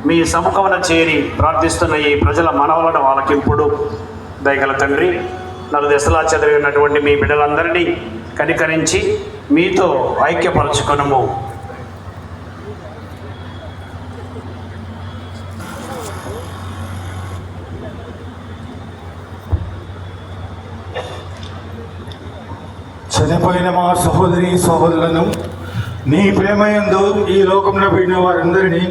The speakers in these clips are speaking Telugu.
మీ సముఖమున చేరి ప్రార్థిస్తున్న ఈ ప్రజల మనవలను ఆలకింపుడు. దయగల తండ్రి, నలుదెసలా చదివినటువంటి మీ బిడ్డలందరినీ కనికరించి మీతో ఐక్యపరచుకొనుము. చనిపోయిన మా సహోదరి సహోదరులను నీ ప్రేమయందు ఈ లోకంలో పడిన వారందరినీ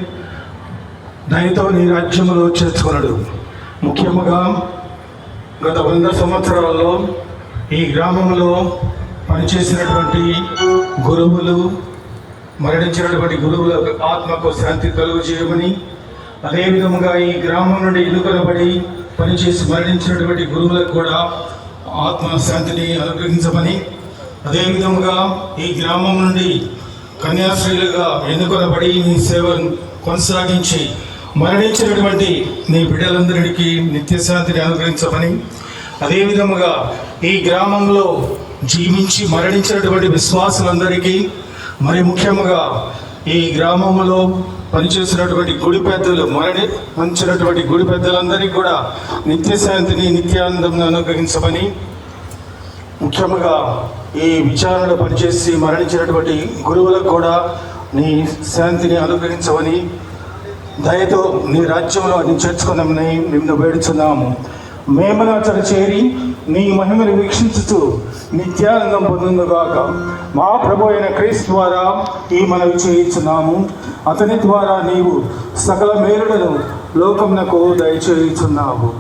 దయతో నీ రాజ్యంలో చేర్చుకున్నాడు. ముఖ్యంగా గత 100 సంవత్సరాల్లో ఈ గ్రామంలో పనిచేసినటువంటి గురువులు, మరణించినటువంటి గురువుల ఆత్మకు శాంతి కలుగు చేయమని, అదేవిధంగా ఈ గ్రామం నుండి ఎన్నుకలబడి పనిచేసి మరణించినటువంటి గురువులకు కూడా ఆత్మశాంతిని అనుగ్రహించమని, అదేవిధంగా ఈ గ్రామం నుండి కన్యాశ్రీలుగా ఎన్నుకొనబడి నీ సేవను కొనసాగించి మరణించినటువంటి నీ బిడ్డలందరికీ నిత్యశాంతిని అనుగ్రహించమని, అదేవిధముగా ఈ గ్రామంలో జీవించి మరణించినటువంటి విశ్వాసులందరికీ, మరి ముఖ్యంగా ఈ గ్రామంలో పనిచేసినటువంటి గుడి పెద్దలు, మరణించినటువంటి గుడి పెద్దలందరికీ కూడా నిత్యశాంతిని నిత్యానందం అనుగ్రహించమని, ముఖ్యంగా ఈ విచారణలో పనిచేసి మరణించినటువంటి గురువులకు కూడా నీ శాంతిని అనుగ్రహించమని, దయతో నీ రాజ్యంలో నీ చేర్చుకుందామని నిన్ను వేడుచున్నాము. మేము అతను చేరి నీ మహిమను వీక్షించుతూ నిత్యానందం పొందుగాక. మా ప్రభు అయిన క్రీస్తు ద్వారా ఈ మనవి చేయించున్నాము. అతని ద్వారా నీవు సకల మేలులను లోకమునకు దయచేయుచున్నావు.